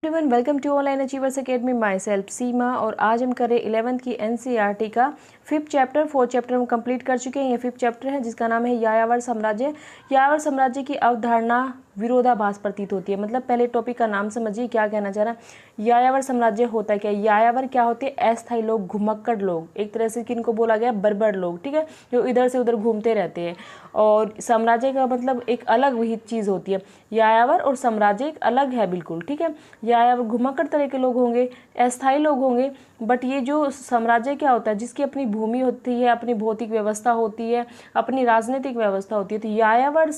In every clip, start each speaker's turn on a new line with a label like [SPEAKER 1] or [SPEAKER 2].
[SPEAKER 1] Everyone welcome to online achievers academy myself Seema. और आज हम कर रहे 11th की एनसीईआरटी का 5th चैप्टर। 4th चैप्टर हम कंप्लीट कर चुके हैं। ये 5th चैप्टर है जिसका नाम है यायावर साम्राज्य। यायावर साम्राज्य की अवधारणा विरोधाभास प्रतीत होती है। मतलब पहले टॉपिक का नाम समझिए क्या कहना चाह रहा है। यायावर साम्राज्य होता है क्या? यायावर क्या होते हैं? अस्थायी लोग, घुमक्कड़ लोग, एक तरह से किनको बोला गया? बर्बर लोग, ठीक है, जो इधर से उधर घूमते रहते हैं। और साम्राज्य का मतलब एक अलग विहित चीज़ होती है। यायावर और साम्राज्य एक अलग है बिल्कुल, ठीक है। यायावर घुमक्कड़ तरह के लोग होंगे, अस्थायी लोग होंगे, बट ये जो साम्राज्य क्या होता है, जिसकी अपनी भूमि होती है, अपनी भौतिक व्यवस्था होती है, अपनी राजनीतिक व्यवस्था होती है। तो यायावर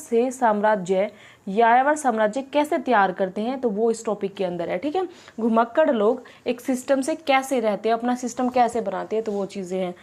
[SPEAKER 1] साम्राज्य कैसे तैयार करते हैं, तो वो इस टॉपिक के अंदर है, ठीक है। घुमक्कड़ लोग एक सिस्टम से कैसे रहते हैं, अपना सिस्टम कैसे बनाते हैं, तो वो चीज़ें हैं।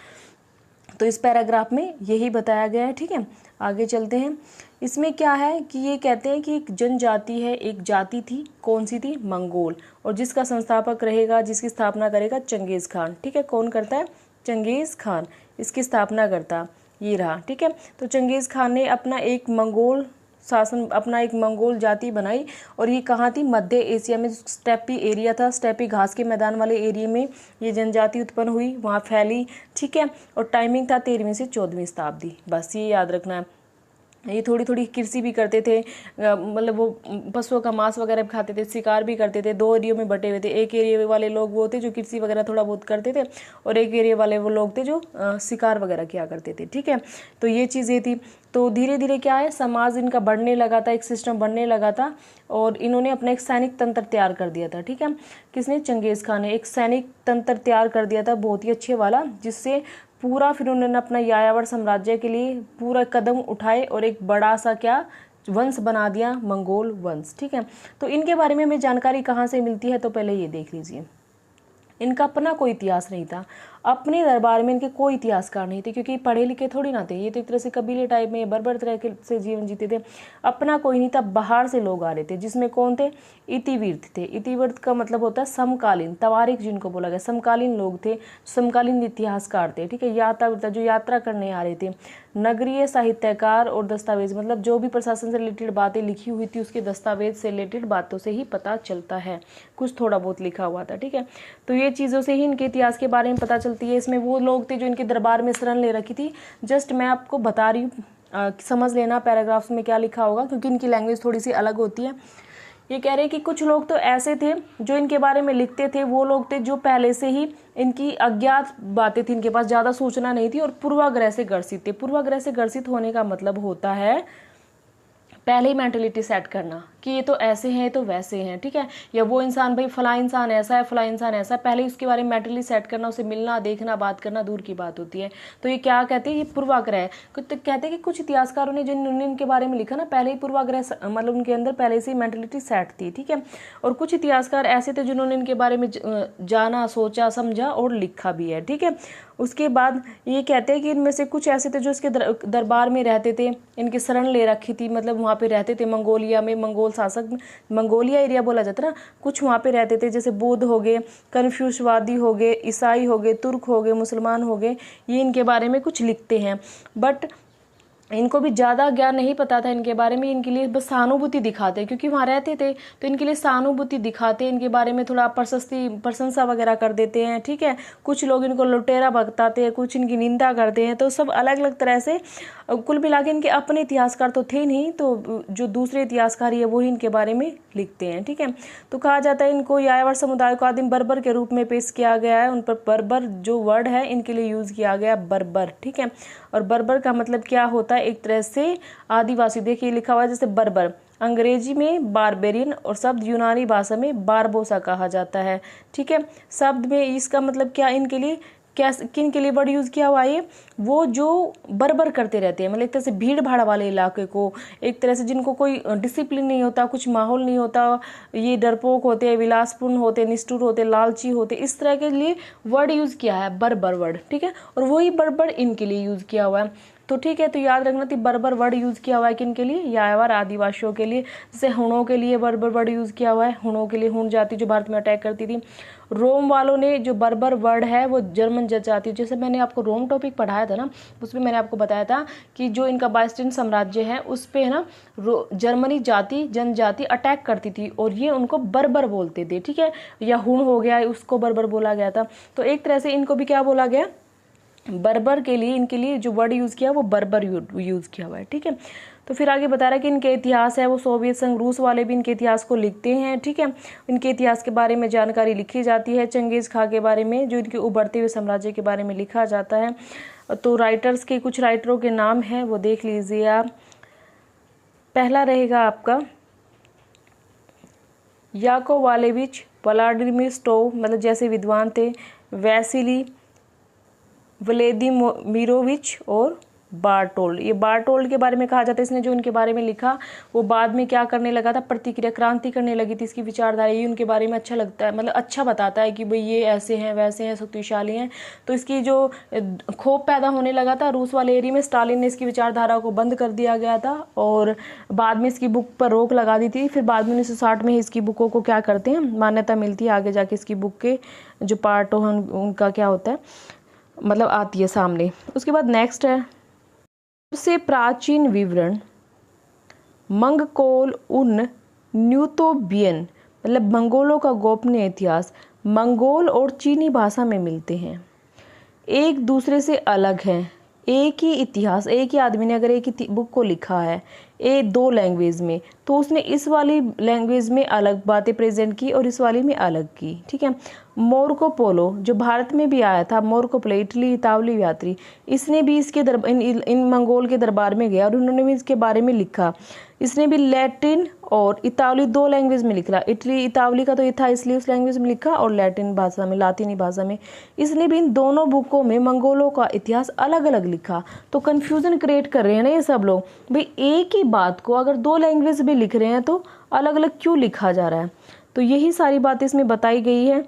[SPEAKER 1] तो इस पैराग्राफ में यही बताया गया है, ठीक है। आगे चलते हैं। इसमें क्या है कि ये कहते हैं कि एक जनजाति है, एक जाति थी, कौन सी थी? मंगोल। और जिसका संस्थापक रहेगा, जिसकी स्थापना करेगा चंगेज़ खान, ठीक है। कौन करता है? चंगेज़ खान इसकी स्थापना करता, ये रहा, ठीक है। तो चंगेज़ खान ने अपना एक मंगोल शासन, अपना एक मंगोल जाति बनाई। और ये कहाँ थी? मध्य एशिया में, स्टेपी एरिया था, स्टेपी घास के मैदान वाले एरिया में ये जनजाति उत्पन्न हुई, वहाँ फैली, ठीक है। और टाइमिंग था 13वीं से 14वीं शताब्दी, बस ये याद रखना है। ये थोड़ी थोड़ी कृषि भी करते थे, मतलब वो पशुओं का मांस वगैरह भी खाते थे, शिकार भी करते थे। दो एरियो में बटे हुए थे। एक एरिया वाले लोग वो थे जो कृषि वगैरह थोड़ा बहुत करते थे, और एक एरिया वाले वो लोग थे जो शिकार वगैरह किया करते थे, ठीक है। तो ये चीज़ें थी। तो धीरे धीरे क्या है, समाज इनका बढ़ने लगा था, एक सिस्टम बनने लगा था, और इन्होंने अपना एक सैनिक तंत्र तैयार कर दिया था, ठीक है। किसने? चंगेज़ खान ने एक सैनिक तंत्र तैयार कर दिया था, बहुत ही अच्छे वाला, जिससे पूरा फिर उन्होंने अपना यायावर साम्राज्य के लिए पूरा कदम उठाए और एक बड़ा सा क्या वंश बना दिया, मंगोल वंश, ठीक है। तो इनके बारे में हमें जानकारी कहाँ से मिलती है, तो पहले ये देख लीजिए। इनका अपना कोई इतिहास नहीं था, अपने दरबार में इनके कोई इतिहासकार नहीं थे, क्योंकि पढ़े लिखे थोड़ी ना थे, ये तो एक तरह से कबीले टाइप में बर्बर तरह के से जीवन जीते थे। अपना कोई नहीं था, बाहर से लोग आ रहे थे, जिसमें कौन थे? इतिवृत्त थे। इतिवृत्त का मतलब होता है समकालीन, तवारीख जिनको बोला गया, समकालीन लोग थे, समकालीन इतिहासकार थे, ठीक है। यात्रा, जो यात्रा करने आ रहे थे। नगरीय साहित्यकार और दस्तावेज, मतलब जो भी प्रशासन से रिलेटेड बातें लिखी हुई थी, उसके दस्तावेज से रिलेटेड बातों से ही पता चलता है, कुछ थोड़ा बहुत लिखा हुआ था, ठीक है। तो ये चीज़ों से ही इनके इतिहास के बारे में पता चलती है। इसमें वो लोग थे जो इनके दरबार में शरण ले रखी थी। जस्ट मैं आपको बता रही हूँ, समझ लेना पैराग्राफ्स में क्या लिखा होगा, क्योंकि इनकी लैंग्वेज थोड़ी सी अलग होती है। ये कह रहे हैं कि कुछ लोग तो ऐसे थे जो इनके बारे में लिखते थे, वो लोग थे जो पहले से ही इनकी अज्ञात बातें थी, इनके पास ज़्यादा सूचना नहीं थी, और पूर्वाग्रह से ग्रसित थे। पूर्वाग्रह से ग्रसित होने का मतलब होता है पहले ही मेंटलिटी सेट करना कि ये तो ऐसे हैं, तो वैसे हैं, ठीक है। या वो इंसान, भाई फला इंसान ऐसा है, फला इंसान ऐसा है, पहले ही उसके बारे में मेंटली सेट करना, उसे मिलना, देखना, बात करना दूर की बात होती है। तो ये क्या कहते हैं? ये पूर्वाग्रह है। तो कहते हैं कि कुछ इतिहासकारों ने जिन्होंने इनके बारे में लिखा ना, पहले ही पूर्वाग्रह, मतलब उनके अंदर पहले से ही मेंटलिटी सेट थी, ठीक है। और कुछ इतिहासकार ऐसे थे जिन्होंने इनके बारे में जाना, सोचा, समझा और लिखा भी है, ठीक है। उसके बाद ये कहते हैं कि इनमें से कुछ ऐसे थे जो इसके दरबार में रहते थे, इनकी शरण ले रखी थी, मतलब वहाँ पे रहते थे मंगोलिया में, मंगोल शासक, मंगोलिया एरिया बोला जाता है ना, कुछ वहाँ पे रहते थे, जैसे बौद्ध हो गए, कन्फ्यूशवादी हो गए, ईसाई हो गए, तुर्क हो गए, मुसलमान हो गए। ये इनके बारे में कुछ लिखते हैं, बट इनको भी ज़्यादा ज्ञान नहीं पता था इनके बारे में। इनके लिए बस सहानुभूति दिखाते, क्योंकि वहाँ रहते थे, तो इनके लिए सहानुभूति दिखाते, इनके बारे में थोड़ा प्रशंसा वगैरह कर देते हैं, ठीक है। कुछ लोग इनको लुटेरा बताते हैं, कुछ इनकी निंदा करते हैं, तो सब अलग अलग तरह से। कुल मिला के इनके अपने इतिहासकार तो थे नहीं, तो जो दूसरे इतिहासकार है वही इनके बारे में लिखते हैं, ठीक है। तो कहा जाता है इनको यायावर समुदाय को आदिम बर्बर के रूप में पेश किया गया है। उन पर बर्बर जो वर्ड है इनके लिए यूज किया गया बर्बर, ठीक है। और बर्बर का मतलब क्या होता है? एक तरह से आदिवासी। देखिए लिखा हुआ है जैसे बर्बर, अंग्रेजी में बारबेरियन, और शब्द यूनानी भाषा में बारबोसा कहा जाता है, ठीक है। शब्द में इसका मतलब क्या इनके लिए, क्या किन के लिए वर्ड यूज किया हुआ है? वो जो बर्बर करते रहते हैं, मतलब एक तरह से भीड़ भाड़ वाले इलाके को, एक तरह से जिनको कोई डिसिप्लिन नहीं होता, कुछ माहौल नहीं होता, ये डरपोक होते हैं, विलासपूर्ण होते, निष्ठुर होते, लालची होते, इस तरह के लिए वर्ड यूज किया है बर्बर वर्ड, ठीक है। और वही बर्बर इनके लिए यूज किया हुआ है। तो ठीक है, तो याद रखना थी बर्बर वर्ड यूज़ किया हुआ है किन के लिए, यायावर आदिवासियों के लिए। जैसे हुणों के लिए बर्बर वर्ड यूज़ किया हुआ है, हुणों के लिए, हुण जाति जो भारत में अटैक करती थी। रोम वालों ने जो बर्बर वर्ड है वो जर्मन जनजाति, जैसे मैंने आपको रोम टॉपिक पढ़ाया था ना, उसमें मैंने आपको बताया था कि जो इनका बाइजेंटाइन साम्राज्य है उस पे है ना जर्मनी जाति जनजाति अटैक करती थी और ये उनको बर्बर बोलते थे, ठीक है। या हुण हो गया, उसको बर्बर बोला गया था। तो एक तरह से इनको भी क्या बोला गया, बर्बर के लिए, इनके लिए जो वर्ड यूज़ किया वो बर्बर यूज़ किया हुआ है, ठीक है। तो फिर आगे बता रहा है कि इनके इतिहास है वो सोवियत संघ, रूस वाले भी इनके इतिहास को लिखते हैं, ठीक है। इनके इतिहास के बारे में जानकारी लिखी जाती है, चंगेज़ खां के बारे में, जो इनके उभरते हुए साम्राज्य के बारे में लिखा जाता है। तो राइटर्स के कुछ राइटरों के नाम हैं वो देख लीजिए आप। पहला रहेगा आपका याकोवालेविच, व्लादिमीर स्टोव, मतलब जैसे विद्वान थे, वैसिली व्लादिमीरोविच और बार्टोल्ड। ये बार्टोल्ड के बारे में कहा जाता है, इसने जो उनके बारे में लिखा वो बाद में क्या करने लगा था, प्रतिक्रिया क्रांति करने लगी थी इसकी विचारधारा। ये उनके बारे में अच्छा लगता है, मतलब अच्छा बताता है कि भाई ये ऐसे हैं वैसे हैं शक्तिशाली हैं। तो इसकी जो क्षोभ पैदा होने लगा था रूस वाले एरिया में, स्टालिन ने इसकी विचारधारा को बंद कर दिया गया था और बाद में इसकी बुक पर रोक लगा दी थी। फिर बाद में 1960 में इसकी बुकों को क्या करते हैं, मान्यता मिलती है, आगे जाके इसकी बुक के जो पार्ट उनका क्या होता है, मतलब आती है सामने। उसके बाद नेक्स्ट है सबसे प्राचीन विवरण मंगोल उन न्यूटोबियन, मतलब मंगोलों का गोपनीय इतिहास मंगोल और चीनी भाषा में मिलते हैं, एक दूसरे से अलग हैं। एक ही इतिहास, एक ही आदमी ने अगर एक ही बुक को लिखा है दो लैंग्वेज में, तो उसने इस वाली लैंग्वेज में अलग बातें प्रेजेंट की और इस वाली में अलग की, ठीक है। मार्को पोलो जो भारत में भी आया था, मार्को पोलो इटली इतावली यात्री, इसने भी इसके इन मंगोल के दरबार में गया और उन्होंने भी इसके बारे में लिखा। इसने भी लैटिन और इतावली दो लैंग्वेज में लिखा, इटली इतावली का तो ये था इसलिए उस लैंग्वेज में लिखा, और लैटिन भाषा में, लातीनी भाषा में। इसने भी इन दोनों बुकों में मंगोलों का इतिहास अलग अलग लिखा। तो कन्फ्यूजन क्रिएट कर रहे हैं ना ये सब लोग, भाई एक ही बात को अगर दो लैंग्वेज में लिख रहे हैं तो अलग अलग क्यों लिखा जा रहा है। तो यही सारी बातें इसमें बताई गई है।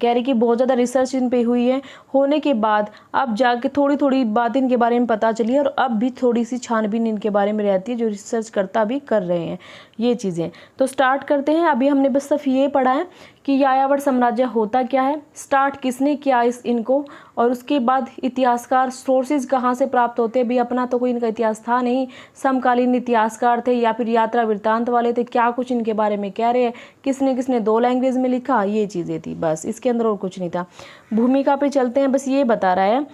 [SPEAKER 1] कह रही कि बहुत ज़्यादा रिसर्च इन पे हुई है, होने के बाद अब जाके थोड़ी थोड़ी बात इनके बारे में पता चली है और अब भी थोड़ी सी छानबीन इनके बारे में रहती है, जो रिसर्च करता भी कर रहे हैं ये चीज़ें। तो स्टार्ट करते हैं। अभी हमने बस सिर्फ ये पढ़ा है कि यायावर साम्राज्य होता क्या है, स्टार्ट किसने किया इनको, और उसके बाद इतिहासकार सोर्सेज कहाँ से प्राप्त होते हैं। भी अपना तो कोई इनका इतिहास था नहीं, समकालीन इतिहासकार थे या फिर यात्रा वृत्तांत वाले थे, क्या कुछ इनके बारे में कह रहे हैं, किसने किसने दो लैंग्वेज में लिखा, ये चीज़ें थी बस, इसके अंदर और कुछ नहीं था। भूमिका पे चलते हैं। बस ये बता रहा है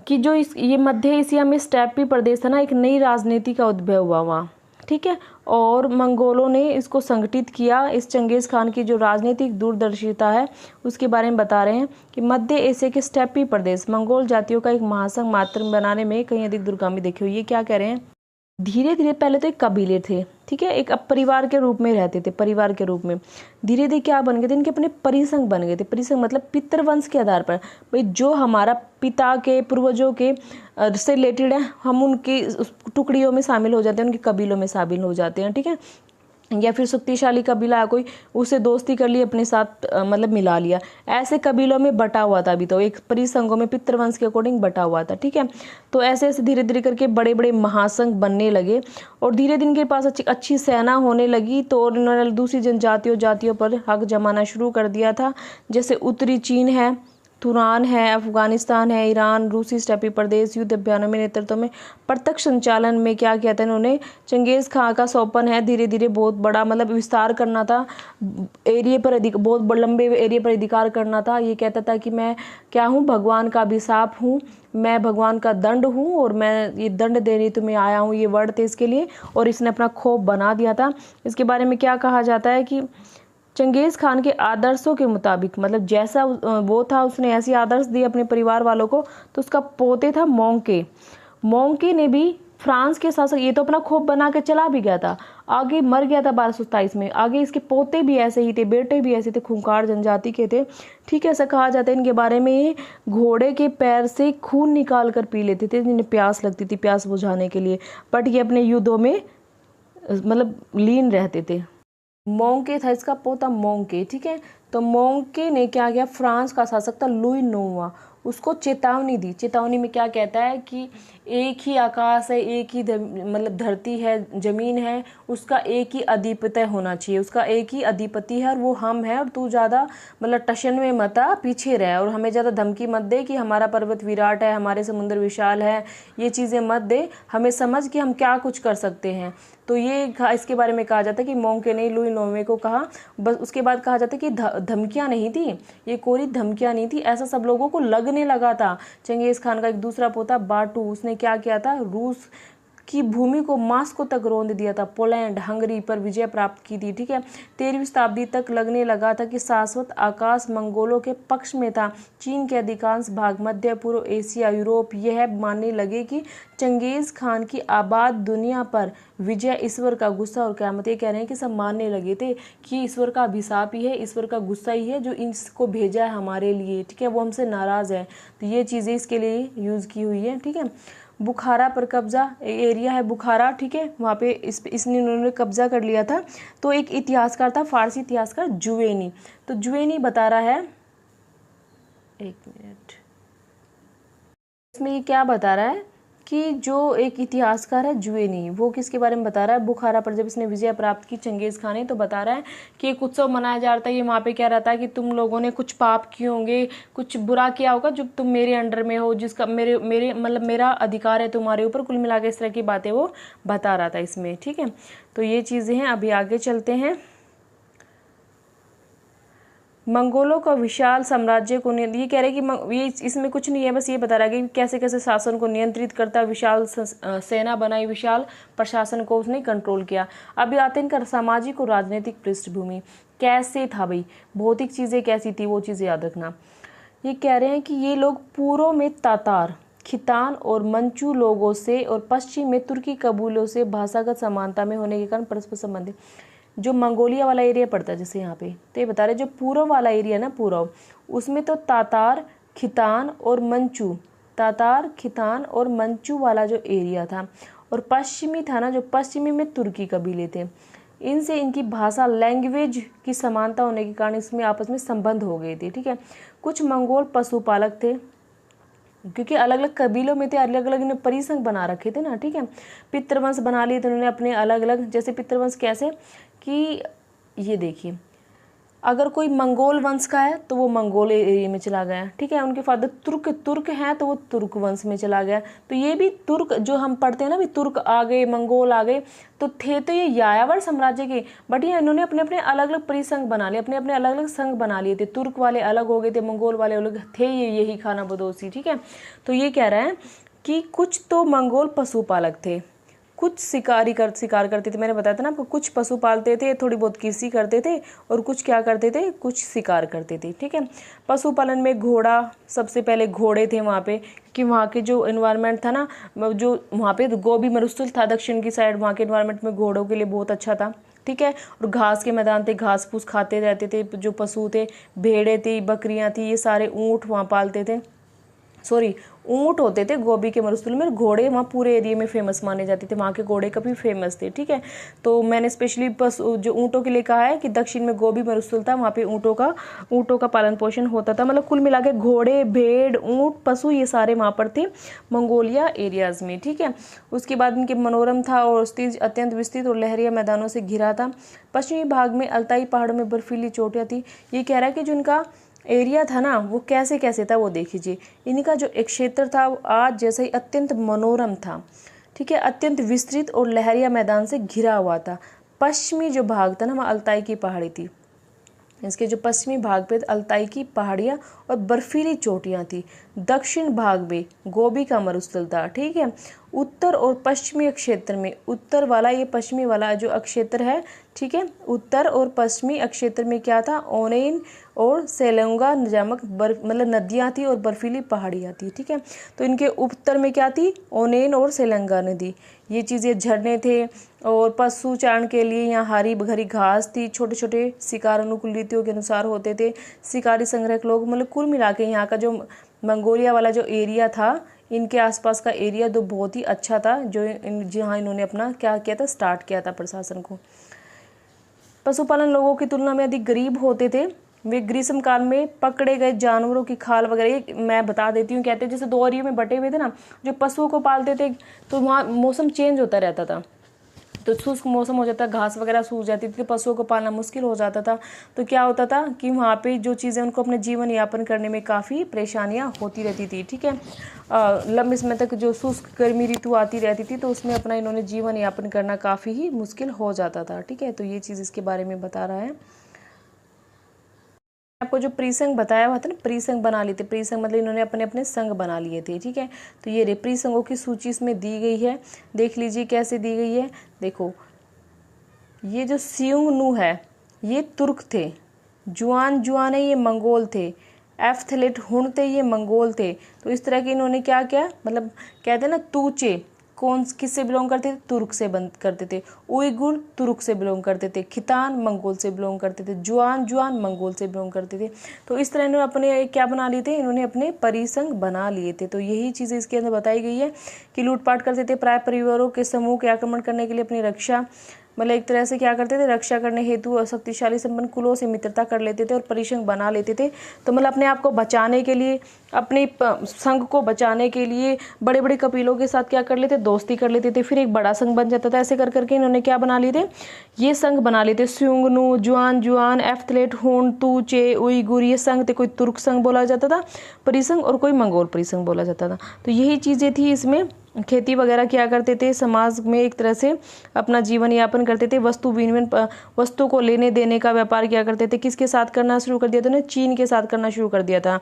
[SPEAKER 1] कि जो ये मध्य एशिया में स्टेपी प्रदेश था ना, एक नई राजनीति का उद्भव हुआ वहाँ, ठीक है। और मंगोलों ने इसको संगठित किया। इस चंगेज़ खान की जो राजनीतिक दूरदर्शिता है उसके बारे में बता रहे हैं कि मध्य एशिया के स्टेपी प्रदेश मंगोल जातियों का एक महासंघ मात्र बनाने में कहीं अधिक दूरगामी देखे हुए। ये क्या कह रहे हैं, धीरे धीरे पहले तो एक कबीले थे, ठीक है, एक परिवार के रूप में रहते थे, परिवार के रूप में धीरे धीरे क्या बन गए थे, इनके अपने परिसंघ बन गए थे। परिसंघ मतलब पितृवंश के आधार पर, भाई जो हमारा पिता के पूर्वजों के से रिलेटेड है हम उनकी टुकड़ियों में शामिल हो जाते हैं, उनके कबीलों में शामिल हो जाते हैं, ठीक है। या फिर शक्तिशाली कबीला है कोई, उसे दोस्ती कर ली अपने साथ, मतलब मिला लिया, ऐसे कबीलों में बटा हुआ था। अभी तो एक परिसंघों में पितृवंश के अकॉर्डिंग बटा हुआ था, ठीक है। तो ऐसे ऐसे धीरे धीरे करके बड़े बड़े महासंघ बनने लगे और धीरे धीरे इनके पास अच्छी सेना होने लगी। तो उन्होंने दूसरी जातियों पर हक जमाना शुरू कर दिया था। जैसे उत्तरी चीन है, तुरान है, अफगानिस्तान है, ईरान, रूसी स्टेपी प्रदेश युद्ध अभियानों में नेतृत्व में प्रत्यक्ष संचालन में क्या किया था इन्होंने, चंगेज़ खां का सौंपन है धीरे धीरे बहुत बड़ा, मतलब विस्तार करना था एरिया पर, बहुत लंबे एरिया पर अधिकार करना था। ये कहता था कि मैं क्या हूँ, भगवान का अभिशाप हूँ, मैं भगवान का दंड हूँ और मैं ये दंड देने तुम्हें आया हूँ, ये वर्ड थे इसके लिए। और इसने अपना खौफ बना दिया था। इसके बारे में क्या कहा जाता है कि चंगेज़ खान के आदर्शों के मुताबिक, मतलब जैसा वो था उसने ऐसे आदर्श दिए अपने परिवार वालों को। तो उसका पोते था मोंके ने भी फ्रांस के शासक, ये तो अपना खौफ बना के चला भी गया था, आगे मर गया था 1227 में। आगे इसके पोते भी ऐसे ही थे, बेटे भी ऐसे थे, खूंखार जनजाति के थे, ठीक है। ऐसा कहा जाता है इनके बारे में, ये घोड़े के पैर से खून निकाल कर पी लेते थे जिन्हें प्यास लगती थी, प्यास बुझाने के लिए। बट ये अपने युद्धों में मतलब लीन रहते थे। मोंके था इसका पोता, मोंके, ठीक है। तो मोंके ने क्या किया, फ्रांस का शासक था लुई नौवां, उसको चेतावनी दी। चेतावनी में क्या कहता है कि एक ही आकाश है, एक ही मतलब धरती है, जमीन है, उसका एक ही अधिपत्य होना चाहिए, उसका एक ही अधिपति है और वो हम है। और तू ज़्यादा मतलब टशन में मत आ, पीछे रह, और हमें ज़्यादा धमकी मत दे कि हमारा पर्वत विराट है, हमारे समुद्र विशाल है, ये चीज़ें मत दे, हमें समझ कि हम क्या कुछ कर सकते हैं। तो ये इसके बारे में कहा जाता है कि मोंके ने लुई नोवे को कहा। बस उसके बाद कहा जाता है कि धमकियां नहीं थी, ये कोई धमकियां नहीं थी, ऐसा सब लोगों को लगने लगा था। चंगेज खान का एक दूसरा पोता बाटू, उसने क्या किया था, रूस की भूमि को मास्को तक रौंद दिया था, पोलैंड हंगरी पर विजय प्राप्त की थी। ठीक है, 13वीं शताब्दी तक लगने लगा था कि शाश्वत आकाश मंगोलों के पक्ष में था। चीन के अधिकांश भाग, मध्य पूर्व एशिया, यूरोप यह मानने लगे कि चंगेज खान की आबाद दुनिया पर विजय ईश्वर का गुस्सा और क़यामत। ये कह रहे हैं कि सब मानने लगे थे कि ईश्वर का अभिशाप ही है, ईश्वर का गुस्सा ही है जो इसको भेजा है हमारे लिए। ठीक है, वो हमसे नाराज़ है। तो ये चीज़ें इसके लिए यूज़ की हुई है। ठीक है, बुखारा पर कब्जा, एरिया है बुखारा, ठीक है, वहाँ पे इसने उन्होंने कब्जा कर लिया था। तो एक इतिहासकार था, फारसी इतिहासकार जुवेनी। तो जुवेनी बता रहा है, एक मिनट, इसमें ये क्या बता रहा है कि जो एक इतिहासकार है जुवेनी, वो किसके बारे में बता रहा है, बुखारा पर जब इसने विजय प्राप्त की चंगेज़ खान ने, तो बता रहा है कि एक उत्सव मनाया जा रहा था। ये वहाँ पे क्या रहता है कि तुम लोगों ने कुछ पाप किए होंगे, कुछ बुरा किया होगा, जब तुम मेरे अंडर में हो, जिसका मेरे मेरे मतलब मेरा अधिकार है तुम्हारे ऊपर, कुल मिला के इस तरह की बातें वो बता रहा था इसमें। ठीक है, तो ये चीज़ें हैं। अभी आगे चलते हैं। मंगोलों का विशाल साम्राज्य को ये कह रहे हैं कि ये इसमें कुछ नहीं है, बस ये बता रहा है कि कैसे कैसे शासन को नियंत्रित करता, विशाल सेना बनाई, विशाल प्रशासन को उसने कंट्रोल किया। अभी आते हैं इनका सामाजिक और राजनीतिक पृष्ठभूमि कैसे था भाई, भौतिक चीज़ें कैसी थी वो चीज़ें याद रखना। ये कह रहे हैं कि ये लोग पूर्व में तातार, खितान और मंचू लोगों से और पश्चिम में तुर्की कबीलों से भाषागत समानता में होने के कारण परस्पर संबंधित। जो मंगोलिया वाला एरिया पड़ता है जैसे यहाँ पे, तो ये बता रहे जो पूर्व वाला एरिया ना, पूर्व, उसमें तो तातार, खितान और मंचू, तातार, खितान और मंचू वाला जो एरिया था, और पश्चिमी था ना, जो पश्चिमी में तुर्की कबीले थे, इनसे इनकी भाषा, लैंग्वेज की समानता होने के कारण इसमें आपस में संबंध हो गए थे। ठीक है, कुछ मंगोल पशुपालक थे, क्योंकि अलग अलग कबीलों में थे, अलग अलग इन्हें परिसंघ बना रखे थे ना। ठीक है, पितृवंश बना लिए थे उन्होंने अपने अलग अलग। जैसे पितृवंश कैसे कि ये देखिए, अगर कोई मंगोल वंश का है तो वो मंगोल एरिया में चला गया। ठीक है, उनके फादर तुर्क हैं तो वो तुर्क वंश में चला गया। तो ये भी तुर्क जो हम पढ़ते हैं ना, भी तुर्क आ गए, मंगोल आ गए, तो थे तो ये यायावर साम्राज्य के, बट ये इन्होंने अपने अपने अलग अलग परिसंघ बना लिए, अपने अपने अलग अलग संघ बना लिए थे। तुर्क वाले अलग हो गए थे, मंगोल वाले अलग थे, ये यही खाना बदोशी। ठीक है, तो ये कह रहे हैं कि कुछ तो मंगोल पशुपालक थे, कुछ शिकार करते थे। मैंने बताया था ना आपको, कुछ पशु पालते थे, थोड़ी बहुत कृषि करते थे, और कुछ क्या करते थे, कुछ शिकार करते थे। ठीक है, पशुपालन में घोड़ा, सबसे पहले घोड़े थे वहाँ पे, कि वहाँ के जो एनवायरनमेंट था ना, जो वहाँ पे गोबी मरुस्थल था दक्षिण की साइड, वहाँ के एनवायरनमेंट में घोड़ों के लिए बहुत अच्छा था। ठीक है, और घास के मैदान थे, घास फूस खाते रहते थे जो पशु थे, भेड़ें थी, बकरियाँ थी, ये सारे ऊँट वहाँ पालते थे, सॉरी ऊँट होते थे गोबी के मरुस्थल में। घोड़े वहाँ पूरे एरिया में फेमस माने जाते थे, वहाँ के घोड़े काफ़ी फेमस थे। ठीक है, तो मैंने स्पेशली पशु जो ऊँटों के लिए कहा है कि दक्षिण में गोबी मरुस्थल था, वहाँ पे ऊँटों का पालन पोषण होता था। मतलब कुल मिला के घोड़े, भेड़, ऊँट, पशु ये सारे वहाँ पर थे मंगोलिया एरियाज में। ठीक है, उसके बाद इनके मनोरम था और अत्यंत विस्तृत और लहरिया मैदानों से घिरा था। पश्चिमी भाग में अल्ताई पहाड़ों में बर्फीली चोटियाँ थी। ये कह रहा है कि जो इनका एरिया था ना, वो कैसे कैसे था वो देख लीजिए। इनका जो एक क्षेत्र था वो आज जैसे ही अत्यंत मनोरम था। ठीक है, अत्यंत विस्तृत और लहरिया मैदान से घिरा हुआ था। पश्चिमी जो भाग था ना, वहाँ अल्ताई की पहाड़ी थी, इसके जो पश्चिमी भाग पे अल्ताई की पहाड़ियाँ और बर्फीली चोटियाँ थी। दक्षिण भाग में गोबी का मरुस्थल था। ठीक है, उत्तर और पश्चिमी क्षेत्र में, उत्तर वाला ये पश्चिमी वाला जो अक्षेत्र है, ठीक है, उत्तर और पश्चिमी अक्षेत्र में क्या था, ओनेन और सेलंगा नामक मतलब नदियाँ थी और बर्फीली पहाड़ियाँ थी। ठीक है, तो इनके उत्तर में क्या थी, ओनेन और सेलंगा नदी, ये चीज़ें झरने थे, और पशु चारण के लिए यहाँ हरी भरी घास थी, छोटे छोटे शिकार अनुकूल रीतियों के अनुसार होते थे। शिकारी संग्रहक लोग, मतलब कुल मिला के यहाँ का जो मंगोलिया वाला जो एरिया था, इनके आसपास का एरिया तो बहुत ही अच्छा था, जो जहाँ इन्होंने अपना क्या किया था, स्टार्ट किया था प्रशासन को। पशुपालन लोगों की तुलना में अधिक गरीब होते थे, वे ग्रीष्म काल में पकड़े गए जानवरों की खाल वगैरह, ये मैं बता देती हूँ। कहते हैं जैसे 2 एरिया में बटे हुए थे ना, जो पशुओं को पालते थे तो वहाँ मौसम चेंज होता रहता था, तो शुष्क मौसम हो जाता, घास वगैरह सूख जाती थी, पशुओं को पालना मुश्किल हो जाता था। तो क्या होता था कि वहाँ पे जो चीज़ें उनको अपने जीवन यापन करने में काफ़ी परेशानियाँ होती रहती थी। ठीक है, लंबे समय तक जो शुष्क गर्मी ऋतु आती रहती थी तो उसमें अपना इन्होंने जीवन यापन करना काफ़ी ही मुश्किल हो जाता था। ठीक है, तो ये चीज़ इसके बारे में बता रहा है। आपको जो प्रीसंग बताया हुआ था ना, प्रीसंग बना लिए थे, प्रीसंग मतलब इन्होंने अपने अपने संग बना लिए थे। ठीक है, तो ये रे प्रीसंगों की सूची इसमें दी गई है, देख लीजिए कैसे दी गई है। देखो, ये जो सियुंगनू है ये तुर्क थे, जुआन जुआन है ये मंगोल थे, एफ्थलेट हुन थे ये मंगोल थे। तो इस तरह के इन्होंने क्या किया, मतलब कहते हैं ना तूचे कौन किससे बिलोंग करते थे, तुर्क से बंद करते थे। उइगुर तुर्क से बिलोंग करते थे, खितान मंगोल से बिलोंग करते थे, जुआन जुआन मंगोल से बिलोंग करते थे। तो इस तरह इन्होंने अपने क्या बना लिए थे, इन्होंने अपने परिसंघ बना लिए थे। तो यही चीज़ें इसके अंदर बताई गई है कि लूटपाट करते थे, प्राय परिवारों के समूह के आक्रमण करने के लिए अपनी रक्षा, मतलब एक तरह से क्या करते थे, रक्षा करने हेतु शक्तिशाली संपन्न कुलों से मित्रता कर लेते थे और परिसंघ बना लेते थे। तो मतलब अपने आप को बचाने के लिए, अपने संघ को बचाने के लिए बड़े बड़े कबीलों के साथ क्या कर लेते, दोस्ती कर लेते थे, फिर एक बड़ा संघ बन जाता था। ऐसे कर करके इन्होंने क्या बना लिए थे, ये संघ बना लिए थे। स्युंगनू, जुआन जुआन, एफ्थलेट हुन, तूचे, उइगुर, ये संघ थे। कोई तुर्क संघ बोला जाता था परिसंघ और कोई मंगोल परिसंघ बोला जाता था। तो यही चीज़ें थी इसमें। खेती वगैरह किया करते थे, समाज में एक तरह से अपना जीवन यापन करते थे, वस्तु विनिमय, वस्तु को लेने देने का व्यापार किया करते थे। किसके साथ करना शुरू कर दिया था ना, चीन के साथ करना शुरू कर दिया था।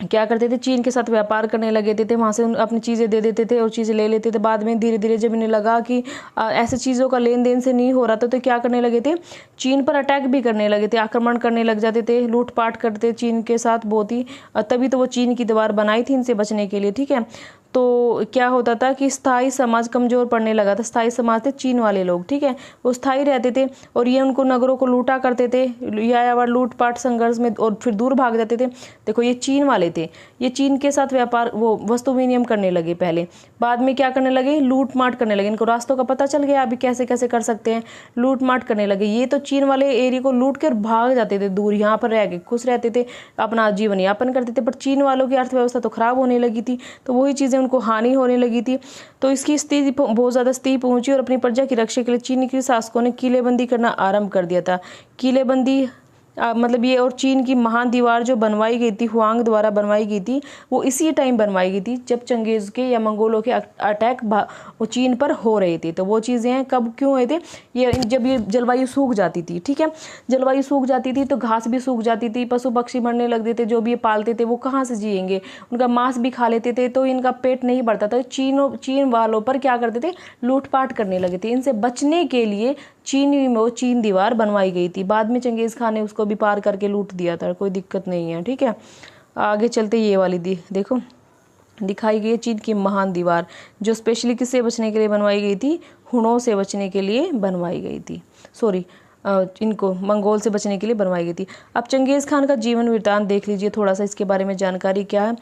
[SPEAKER 1] क्या करते थे, चीन के साथ व्यापार करने लगे थे, वहाँ से अपनी चीज़ें दे देते थे और चीज़ें ले लेते थे। बाद में धीरे धीरे जब इन्हें लगा कि ऐसे चीज़ों का लेन देन से नहीं हो रहा था तो क्या करने लगे थे, चीन पर अटैक भी करने लगे थे, आक्रमण करने लग जाते थे, लूटपाट करते चीन के साथ बहुत ही। तभी तो वो चीन की दीवार बनाई थी इनसे बचने के लिए। ठीक है, तो क्या होता था कि स्थायी समाज कमजोर पड़ने लगा था। स्थायी समाज थे चीन वाले लोग, ठीक है, वो स्थायी रहते थे और ये उनको नगरों को लूटा करते थे, या लूटपाट संघर्ष में, और फिर दूर भाग जाते थे। देखो ये चीन वाले थे, ये चीन के साथ व्यापार वो वस्तु विनिमय करने लगे पहले, बाद में क्या करने लगे, लूट माट करने लगे। इनको रास्तों का पता चल गया अभी कैसे कैसे कर सकते हैं, लूट माट करने लगे। ये तो चीन वाले एरिया को लूट कर भाग जाते थे दूर, यहाँ पर रह के खुश रहते थे, अपना जीवन यापन करते थे। पर चीन वालों की अर्थव्यवस्था तो खराब होने लगी थी, तो वही चीज़ें उनको हानि होने लगी थी। तो इसकी स्थिति बहुत ज़्यादा स्थिति पहुंची और अपनी प्रजा की रक्षा के लिए चीन के शासकों ने किलेबंदी करना आरंभ कर दिया था। किलेबंदी मतलब ये, और चीन की महान दीवार जो बनवाई गई थी, हुआंग द्वारा बनवाई गई थी, वो इसी टाइम बनवाई गई थी जब चंगेज के या मंगोलों के अटैक वो चीन पर हो रहे थे। तो वो चीज़ें हैं कब क्यों हुए थे, ये जब ये जलवायु सूख जाती थी। ठीक है, जलवायु सूख जाती थी तो घास भी सूख जाती थी, पशु पक्षी मरने लगते थे, जो भी ये पालते थे वो कहाँ से जिएंगे, उनका मांस भी खा लेते थे तो इनका पेट नहीं बढ़ता था। चीन वालों पर क्या करते थे, लूटपाट करने लगे थे। इनसे बचने के लिए चीन दीवार बनवाई गई थी। बाद में चंगेज खान ने उसको भी पार करके लूट दिया था, कोई दिक्कत नहीं है। ठीक है, आगे चलते ये वाली देखो दिखाई गई है चीन की महान दीवार, जो स्पेशली किससे बचने के लिए बनवाई गई थी, हुनों से बचने के लिए बनवाई गई थी, सॉरी इनको मंगोल से बचने के लिए बनवाई गई थी। अब चंगेज खान का जीवन वृत्तांत देख लीजिए, थोड़ा सा इसके बारे में जानकारी क्या है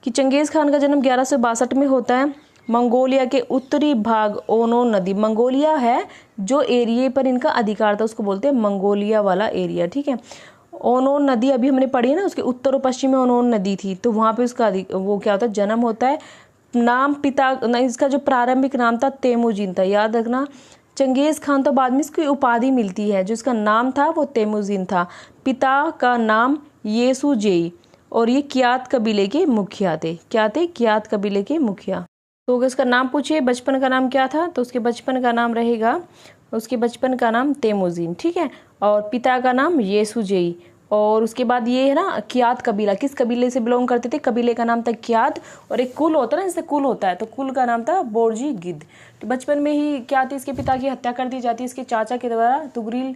[SPEAKER 1] कि चंगेज खान का जन्म 1162 में होता है। मंगोलिया के उत्तरी भाग ओनो नदी, मंगोलिया है जो एरिया पर इनका अधिकार था उसको बोलते हैं मंगोलिया वाला एरिया। ठीक है, ओनो नदी अभी हमने पढ़ी है ना, उसके उत्तर और पश्चिम में ओनो नदी थी, तो वहाँ पे उसका वो क्या होता है, जन्म होता है। नाम पिता, इसका जो प्रारंभिक नाम था तेमुजिन था, याद रखना। चंगेज खान तो बाद में इसकी उपाधि मिलती है, जो इसका नाम था वो तेमुजिन था। पिता का नाम येसुजेई, और ये कियात कबीले के मुखिया थे। क्या थे, कियात कबीले के मुखिया। तो अगर इसका नाम पूछे बचपन का नाम क्या था, तो उसके बचपन का नाम रहेगा, उसके बचपन का नाम तेमुजिन। ठीक है, और पिता का नाम येसुजेई, और उसके बाद ये है ना कियात कबीला, किस कबीले से बिलोंग करते थे, कबीले का नाम था कियात, और एक कुल होता है ना, जैसे कुल होता है तो कुल का नाम था बोर्जी गिद्ध। तो बचपन में ही क्या थी, इसके पिता की हत्या कर दी जाती है, इसके चाचा के द्वारा तुगरिल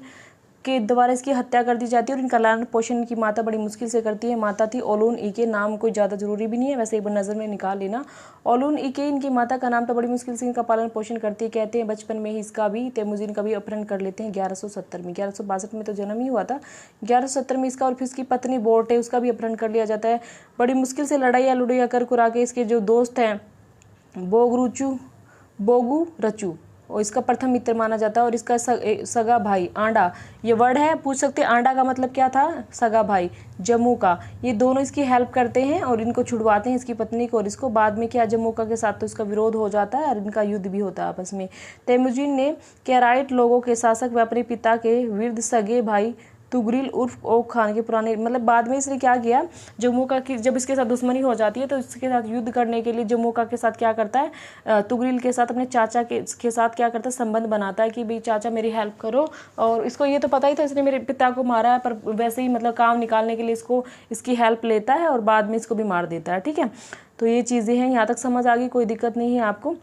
[SPEAKER 1] के द्वारा इसकी हत्या कर दी जाती है, और इनका लालन पोषण इनकी माता बड़ी मुश्किल से करती है। माता थी ओलून ईके, नाम कोई ज़्यादा जरूरी भी नहीं है, वैसे एक बार नज़र में निकाल लेना। ओलून ईके इनकी माता का नाम, तो बड़ी मुश्किल से इनका पालन पोषण करती है। कहते हैं बचपन में ही इसका भी, तेमुजिन का भी अपहरण कर लेते हैं 1170 में। 1162 में तो जन्म ही हुआ था, 1170 में इसका और फिर इसकी पत्नी बोट है उसका भी अपहरण कर लिया जाता है। बड़ी मुश्किल से लड़ाइया लुड़ैया कर कुरा के इसके जो दोस्त हैं बोगू रचू और इसका प्रथम मित्र माना जाता है। और इसका सगा भाई आंडा, ये वर्ड है, पूछ सकते हैं आंडा का मतलब क्या था, सगा भाई, जम्मू का। ये दोनों इसकी हेल्प करते हैं और इनको छुड़वाते हैं, इसकी पत्नी को और इसको। बाद में क्या जम्मूका के साथ तो इसका विरोध हो जाता है और इनका युद्ध भी होता है आपस में। तेमुजिन ने कैराइट लोगों के शासक व अपने पिता के विरुद्ध सगे भाई तुगरिल उर्फ ओक खान के पुराने, मतलब बाद में इसने क्या किया, जम्मूका की जब इसके साथ दुश्मनी हो जाती है तो इसके साथ युद्ध करने के लिए जम्मूका के साथ क्या करता है, तुगरिल के साथ अपने चाचा के साथ क्या करता है, संबंध बनाता है कि भाई चाचा मेरी हेल्प करो। और इसको ये तो पता ही था इसने मेरे पिता को मारा है, पर वैसे ही मतलब काम निकालने के लिए इसकी हेल्प लेता है और बाद में इसको भी मार देता है। ठीक है, तो ये चीज़ें हैं, यहाँ तक समझ आ गई, कोई दिक्कत नहीं है आपको।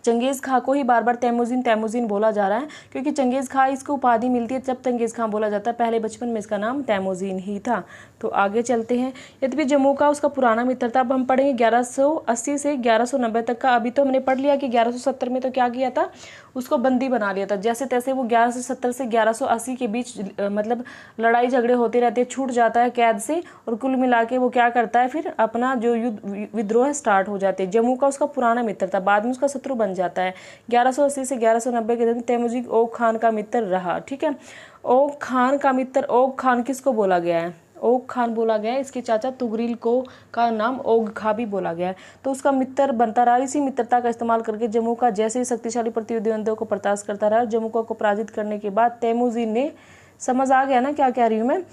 [SPEAKER 1] चंगेज़ खां को ही बार बार तैमुज़ीन बोला जा रहा है, क्योंकि चंगेज़ खां इसको उपाधि मिलती है जब चंगेज़ खां बोला जाता है, पहले बचपन में इसका नाम तैमुज़ीन ही था। तो आगे चलते हैं। यद्यपि जम्मू का उसका पुराना मित्र था। अब हम पढ़ेंगे 1180 से 1190 तक का। अभी तो हमने पढ़ लिया कि 1170 में तो क्या किया था, उसको बंदी बना लिया था। जैसे तैसे वो 1170 से 1180 के बीच मतलब लड़ाई झगड़े होते रहते हैं, छूट जाता है कैद से, और कुल मिला के वो क्या करता है, फिर अपना जो युद्ध विद्रोह स्टार्ट हो जाते हैं। जम्मू का उसका पुराना मित्र था, बाद में उसका शत्रु बन जाता है। 1180 से 1190 के दिन तैमुजीन ओक खान का मित्र रहा। ठीक है, ओक खान का मित्र, ओक खान किसको बोला गया है, ओग खान बोला गया है। इसके चाचा तुगरिल को का नाम ओग खा भी बोला गया है। तो उसका मित्र बनता रहा। इसी मित्रता का इस्तेमाल करके जम्मू का जैसे ही शक्तिशाली प्रतिद्वंदियों को बर्दाश्त करता रहा। जम्मू को पराजित करने के बाद तैमुजीन ने, समझ आ गया ना क्या कह रही हूँ मैं,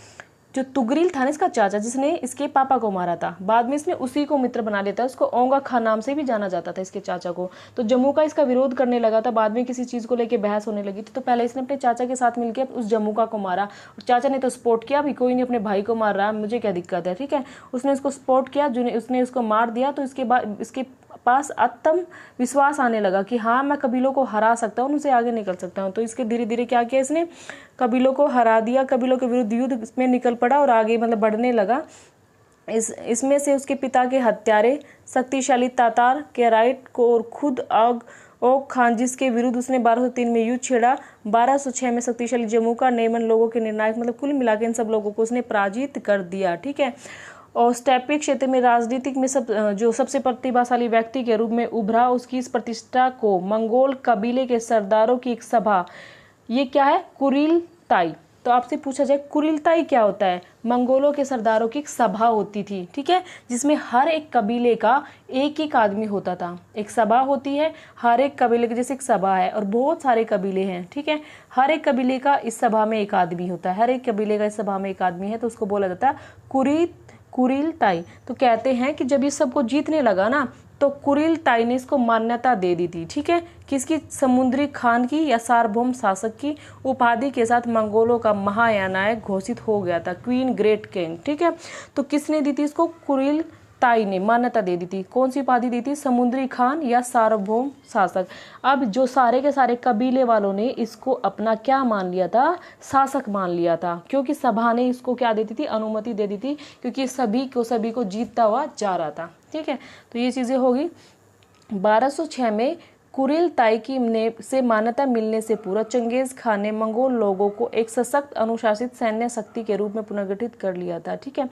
[SPEAKER 1] जो तुगरिल था ना इसका चाचा, जिसने इसके पापा को मारा था, बाद में इसने उसी को मित्र बना लेता है। उसको ओंगा खान नाम से भी जाना जाता था इसके चाचा को। तो जम्मू का इसका विरोध करने लगा था, बाद में किसी चीज़ को लेकर बहस होने लगी थी, तो पहले इसने अपने चाचा के साथ मिलकर उस जम्मू को मारा। और चाचा ने तो सपोर्ट किया, भी कोई नहीं अपने भाई को मार रहा है, मुझे क्या दिक्कत है। ठीक है, उसने उसको सपोर्ट किया, उसने उसको मार दिया। तो इसके बाद इसके पास आत्म विश्वास आने लगा कि हाँ मैं कबीलों को हरा सकता हूँ, उनसे आगे निकल सकता हूँ। तो इसके धीरे धीरे क्या किया, इसने कबीलों को हरा दिया, कबीलों के विरुद्ध युद्ध में निकल पड़ा और आगे मतलब बढ़ने लगा। इसमें से उसके पिता के हत्यारे शक्तिशाली तातार कैराइट को और खुद ओक खान, जिसके विरुद्ध उसने 1203 में युद्ध छेड़ा, 1206 में शक्तिशाली जम्मू का नेमन लोगों के निर्णायक, मतलब कुल मिला के इन सब लोगों को उसने पराजित कर दिया। ठीक है, और स्टेपी क्षेत्र में राजनीतिक में जो सबसे प्रतिभाशाली व्यक्ति के रूप में उभरा, उसकी इस प्रतिष्ठा को मंगोल कबीले के सरदारों की एक सभा, ये क्या है, कुरिलताई। तो आपसे पूछा जाए कुरिलताई क्या होता है, मंगोलों के सरदारों की एक सभा होती थी। ठीक है, जिसमें हर एक कबीले का एक एक आदमी होता था। एक सभा होती है, हर एक कबीले की जैसे एक सभा है और बहुत सारे कबीले हैं। ठीक है, हर एक कबीले का इस सभा में एक आदमी होता है, हर एक कबीले का इस सभा में एक आदमी है, तो उसको बोला जाता है कुरिलताई। तो कहते हैं कि जब ये सबको जीतने लगा ना, तो कुरिलताई ने इसको मान्यता दे दी थी। ठीक है, किसकी, समुद्री खान की या सार्वभौम शासक की उपाधि के साथ मंगोलों का महायानायक घोषित हो गया था, क्वीन ग्रेट किंग। ठीक है, तो किसने दी थी इसको, कुरिलताई ने मान्यता दे दी थी। कौन सी उपाधि दी थी, समुद्री खान या सार्वभौम शासक। अब जो सारे के सारे कबीले वालों ने इसको अपना क्या मान लिया था, शासक मान लिया था, क्योंकि सभा ने इसको क्या देती थी, अनुमति दे दी थी, क्योंकि सभी को जीतता हुआ जा रहा था। ठीक है, तो ये चीजें होगी। 1206 में कुरिलताई की से मान्यता मिलने से पूर्व चंगेज खान ने मंगोल लोगों को एक सशक्त अनुशासित सैन्य शक्ति के रूप में पुनर्गठित कर लिया था। ठीक है,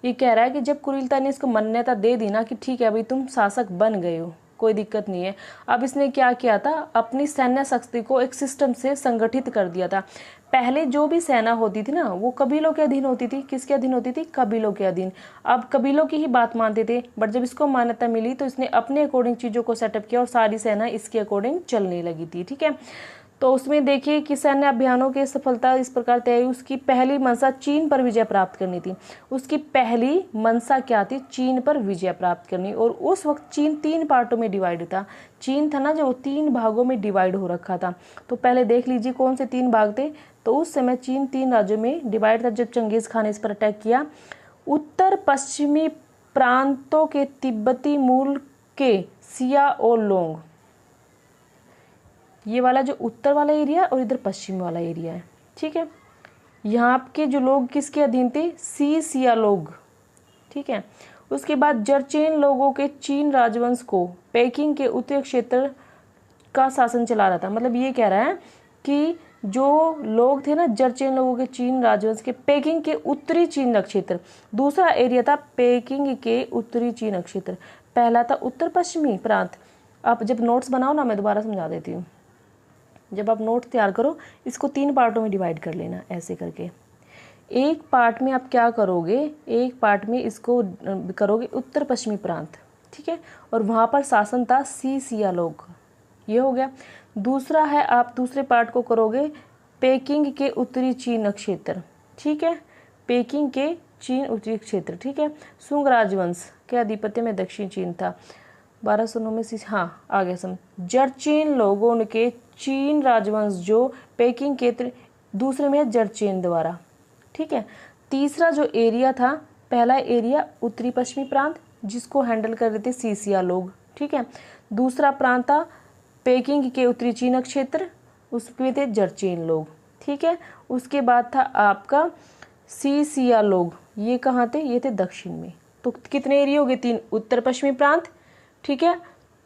[SPEAKER 1] ये कह रहा है कि जब कुरिलताई ने इसको मान्यता दे दी ना कि ठीक है अभी तुम शासक बन गए हो, कोई दिक्कत नहीं है, अब इसने क्या किया था, अपनी सैन्य शक्ति को एक सिस्टम से संगठित कर दिया था। पहले जो भी सेना होती थी ना, वो कबीलों के अधीन होती थी। किसके अधीन होती थी, कबीलों के अधीन। अब कबीलों की ही बात मानते थे, बट जब इसको मान्यता मिली तो इसने अपने अकॉर्डिंग चीजों को सेटअप किया और सारी सेना इसके अकॉर्डिंग चलने लगी थी। ठीक है, तो उसमें देखिए कि सैन्य अभियानों की सफलता इस प्रकार तय हुई। उसकी पहली मंशा चीन पर विजय प्राप्त करनी थी। उसकी पहली मंशा क्या थी, चीन पर विजय प्राप्त करनी। और उस वक्त चीन 3 पार्टों में डिवाइड था। चीन था ना जो 3 भागों में डिवाइड हो रखा था। तो पहले देख लीजिए कौन से 3 भाग थे। तो उस समय चीन 3 राज्यों में डिवाइड था जब चंगेज खान ने इस पर अटैक किया। उत्तर पश्चिमी प्रांतों के तिब्बती मूल के सियाओलोंग, ये वाला जो उत्तर वाला एरिया और इधर पश्चिम वाला एरिया है। ठीक है, यहाँ के जो लोग किसके अधीन थे, सिया लोग। ठीक है, उसके बाद जरचेन लोगों के चीन राजवंश को पेकिंग के उत्तरी क्षेत्र का शासन चला रहा था। मतलब ये कह रहा है कि जो लोग थे ना जरचेन लोगों के चीन राजवंश के पेकिंग के उत्तरी चीन क्षेत्र, दूसरा एरिया था पेकिंग के उत्तरी चीन क्षेत्र, पहला था उत्तर पश्चिमी प्रांत। आप जब नोट्स बनाओ ना मैं दोबारा समझा देती हूँ। जब आप नोट तैयार करो इसको 3 पार्टों में डिवाइड कर लेना ऐसे करके। एक पार्ट में आप क्या करोगे, एक पार्ट में इसको करोगे उत्तर पश्चिमी प्रांत, ठीक है, और वहाँ पर शासन था सीसिया लोग, ये हो गया। दूसरा है आप दूसरे पार्ट को करोगे पेकिंग के उत्तरी चीन क्षेत्र, ठीक है, पेकिंग के चीन उत्तरी क्षेत्र, ठीक है। सुंग राजवंश के आधिपत्य में दक्षिण चीन था। 1209 में हाँ आ गया समझ। जर्चेन लोगों के चीन राजवंश जो पेकिंग के दूसरे में है जर्चेन द्वारा, ठीक है। तीसरा जो एरिया था, पहला एरिया उत्तरी पश्चिमी प्रांत जिसको हैंडल कर रहे थे सीसिया लोग, ठीक है। दूसरा प्रांत था पेकिंग के उत्तरी चीन क्षेत्र, उसमें थे जर्चेन लोग, ठीक है। उसके बाद था आपका सीसिया लोग, ये कहाँ थे, ये थे दक्षिण में। तो कितने एरिया हो गए, 3, उत्तर पश्चिमी प्रांत, ठीक है,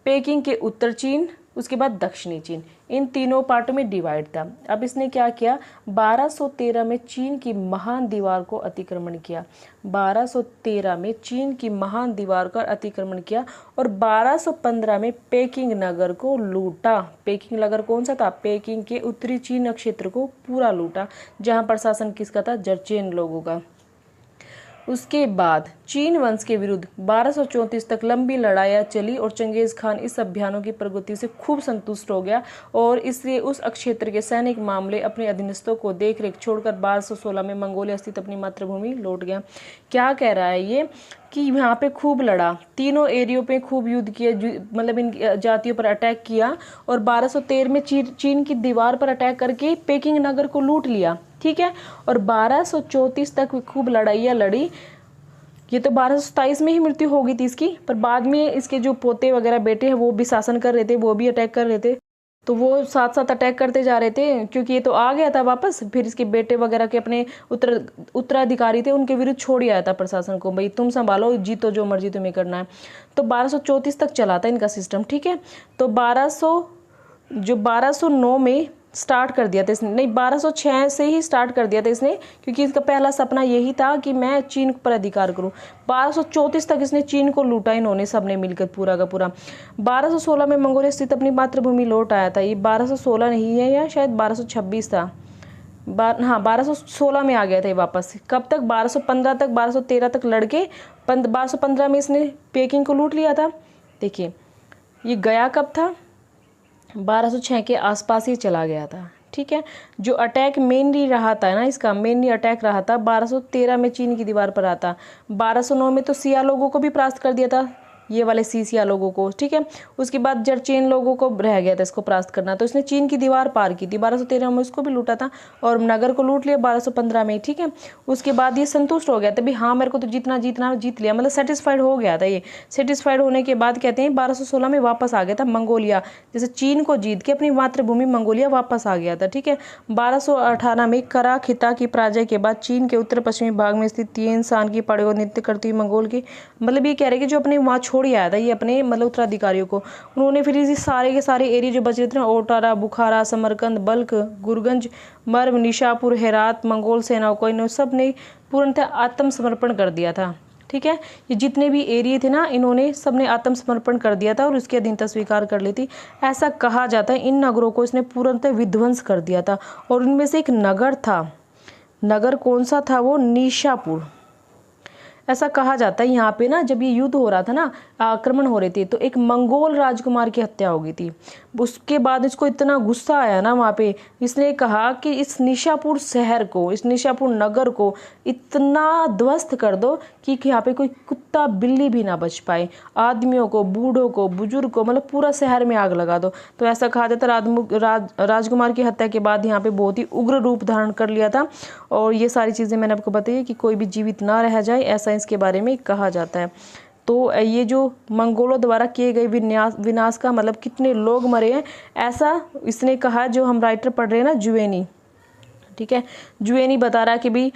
[SPEAKER 1] पेकिंग के उत्तर चीन, उसके बाद दक्षिणी चीन, इन तीनों पार्टों में डिवाइड था। अब इसने क्या किया, 1213 में चीन की महान दीवार को अतिक्रमण किया, 1213 में चीन की महान दीवार का अतिक्रमण किया और 1215 में पेकिंग नगर को लूटा। पेकिंग नगर कौन सा था, पेकिंग के उत्तरी चीन क्षेत्र को पूरा लूटा, जहां प्रशासन किसका था, जर्चेन लोगों का। उसके बाद चीन वंश के विरुद्ध 1234 तक लंबी लड़ाइयाँ चली और चंगेज खान इस अभियानों की प्रगति से खूब संतुष्ट हो गया और इसलिए उस क्षेत्र के सैनिक मामले अपने अधीनस्थों को देखरेख छोड़कर 1216 में मंगोलिया स्थित अपनी मातृभूमि लौट गया। क्या कह रहा है ये कि यहाँ पे खूब लड़ा, तीनों एरियो पे खूब युद्ध किया, मतलब इन जातियों पर अटैक किया और 1213 में चीन की दीवार पर अटैक करके पेकिंग नगर को लूट लिया, ठीक है। और 1234 तक खूब लड़ाइयाँ लड़ी। ये तो 1227 में ही मृत्यु हो गई थी इसकी, पर बाद में इसके जो पोते वगैरह बेटे हैं वो भी शासन कर रहे थे, वो भी अटैक कर रहे थे, तो वो साथ साथ अटैक करते जा रहे थे क्योंकि ये तो आ गया था वापस। फिर इसके बेटे वगैरह के अपने उत्तराधिकारी थे, उनके विरुद्ध छोड़ आया था प्रशासन को, भाई तुम संभालो, जीतो जो मर्जी तुम्हें करना है। तो 1234 तक चला था इनका सिस्टम, ठीक है। तो 1209 में स्टार्ट कर दिया था इसने, नहीं 1206 से ही स्टार्ट कर दिया था इसने, क्योंकि इसका पहला सपना यही था कि मैं चीन पर अधिकार करूं। 1234 तक इसने चीन को लूटा, इन्होंने सबने मिलकर पूरा का पूरा। 1216 में मंगोलिया स्थित अपनी मातृभूमि लौट आया था। ये 1216 नहीं है, या शायद 1226 था, हाँ 1216 में आ गया था ये वापस। कब तक, 1215 तक, 1213 तक लड़के 1215 में इसने पेकिंग को लूट लिया था। देखिए ये गया कब था, 1206 के आसपास ही चला गया था, ठीक है। जो अटैक मेनली रहा था ना, इसका मेनली अटैक रहा था 1213 में चीन की दीवार पर आता, 1209 में तो सिया लोगों को भी परास्त कर दिया था, ये वाले सीसिया लोगों को, ठीक है। उसके बाद जर्चेन लोगों को रह गया था इसको परास्त करना, तो इसने चीन की दीवार पार की थी। 1213 में उसको भी लूटा था और नगर को लूट लिया 1215 में, ठीक है। उसके बाद ये संतुष्ट हो गया था, भाई हाँ मेरे को तो जीतना जीत लिया, मतलब सेटिस्फाइड हो गया था ये। सेटिस्फाइड होने के बाद कहते हैं 1216 में वापस आ गया था मंगोलिया, जैसे चीन को जीत के अपनी मातृभूमि मंगोलिया वापस आ गया था, ठीक है। 1218 में करा खिता की पराजय के बाद चीन के उत्तर पश्चिमी भाग में स्थित तिएन शान की पहाड़ियों को नृत्य करती हुई मंगोल की, मतलब ये कह रहे कि जो अपने वहाँ छोड़ आया था ये अपने मतलब उत्तराधिकारियों को, उन्होंने फिर इसी सारे के सारे एरिया जो बच रहे थे ना, Otrar, Bukhara, Samarkand, Balkh, Gurganj, Merv, Nishapur, Herat, Mongol सेनाओं को इन सब ने पूर्णतः आत्मसमर्पण कर दिया था, ठीक है। ये जितने भी एरिया थे ना, इन्होंने सबने आत्मसमर्पण कर दिया था और उसकी अधीनता स्वीकार कर ली थी। ऐसा कहा जाता है इन नगरों को इसने पूर्णतः विध्वंस कर दिया था। और उनमें से एक नगर था, नगर कौन सा था वो, निशापुर। ऐसा कहा जाता है यहाँ पे ना, जब ये युद्ध हो रहा था ना, आक्रमण हो रहे थे, तो एक मंगोल राजकुमार की हत्या हो गई थी। उसके बाद इसको इतना गुस्सा आया ना वहाँ पे, इसने कहा कि इस निशापुर शहर को, इस निशापुर नगर को इतना ध्वस्त कर दो कि यहाँ पे कोई कुत्ता बिल्ली भी ना बच पाए, आदमियों को, बूढ़ों को, बुजुर्ग को, मतलब पूरा शहर में आग लगा दो। तो ऐसा कहा जाता है राजकुमार की हत्या के बाद यहाँ पे बहुत ही उग्र रूप धारण कर लिया था। और ये सारी चीज़ें मैंने आपको बताई कि कोई भी जीवित ना रह जाए, ऐसा इसके बारे में कहा जाता है। तो ये जो मंगोलों द्वारा किए गए विनाश का मतलब कितने लोग मरे हैं, ऐसा इसने कहा, जो हम राइटर पढ़ रहे हैं ना, जुवेनी, ठीक है। जुवेनी बता रहा है कि भाई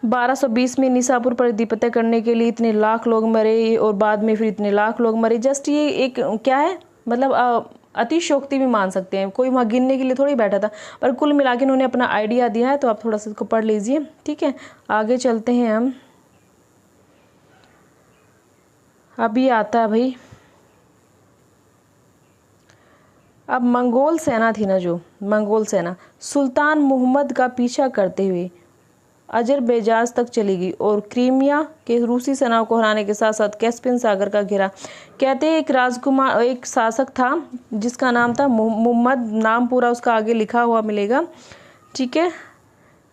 [SPEAKER 1] 1220 में निशापुर पर अधिपत्य करने के लिए इतने लाख लोग मरे और बाद में फिर इतने लाख लोग मरे। जस्ट ये एक क्या है, मतलब अतिशयोक्ति भी मान सकते हैं, कोई वहाँ गिनने के लिए थोड़ी बैठा था, पर कुल मिला के इन्होंने अपना आइडिया दिया है, तो आप थोड़ा सा इसको पढ़ लीजिए, ठीक है। आगे चलते हैं हम। अभी आता है भाई अब मंगोल सेना थी ना, जो मंगोल सेना सुल्तान मोहम्मद का पीछा करते हुए अजरबैजान तक चली गई और क्रीमिया के रूसी सेनाओं को हराने के साथ साथ कैस्पियन सागर का घेरा। कहते हैं एक राजकुमार, एक शासक था जिसका नाम था मोहम्मद, नाम पूरा उसका आगे लिखा हुआ मिलेगा, ठीक है,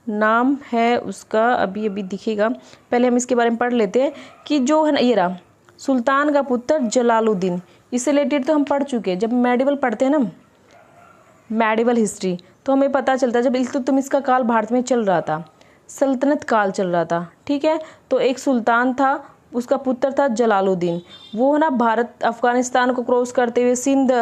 [SPEAKER 1] नाम है उसका अभी अभी दिखेगा। पहले हम इसके बारे में पढ़ लेते हैं कि जो है ना, ये रहा सुल्तान का पुत्र जलालुद्दीन। इससे रिलेटेड तो हम पढ़ चुके हैं, जब मेडिवल पढ़ते हैं ना, मेडिवल हिस्ट्री, तो हमें पता चलता है जब इल्तुतमिश का काल भारत में चल रहा था, सल्तनत काल चल रहा था, ठीक है, तो एक सुल्तान था, उसका पुत्र था जलालुद्दीन। वो ना भारत अफगानिस्तान को क्रॉस करते हुए सिंध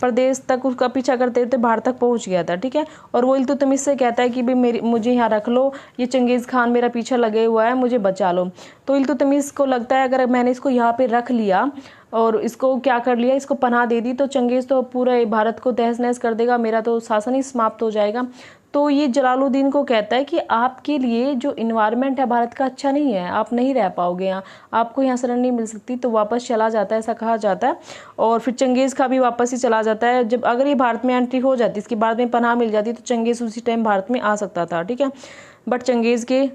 [SPEAKER 1] प्रदेश तक उसका पीछा करते हुए भारत तक पहुंच गया था, ठीक है। और वो इल्तुतमिश से कहता है कि भाई मुझे यहाँ रख लो, ये चंगेज़ खान मेरा पीछा लगे हुआ है, मुझे बचा लो। तो इल्तुतमिश को लगता है अगर मैंने इसको यहाँ पे रख लिया और इसको क्या कर लिया, इसको पनाह दे दी, तो चंगेज़ तो पूरे भारत को तहस नहस कर देगा, मेरा तो शासन ही समाप्त हो जाएगा। तो ये जलालुद्दीन को कहता है कि आपके लिए जो इन्वायरमेंट है भारत का अच्छा नहीं है, आप नहीं रह पाओगे यहाँ, आपको यहाँ शरण नहीं मिल सकती, तो वापस चला जाता है, ऐसा कहा जाता है। और फिर चंगेज़ खां भी वापस ही चला जाता है। जब अगर ये भारत में एंट्री हो जाती, इसके बाद में पनाह मिल जाती, तो चंगेज़ उसी टाइम भारत में आ सकता था, ठीक है। बट चंगेज़ के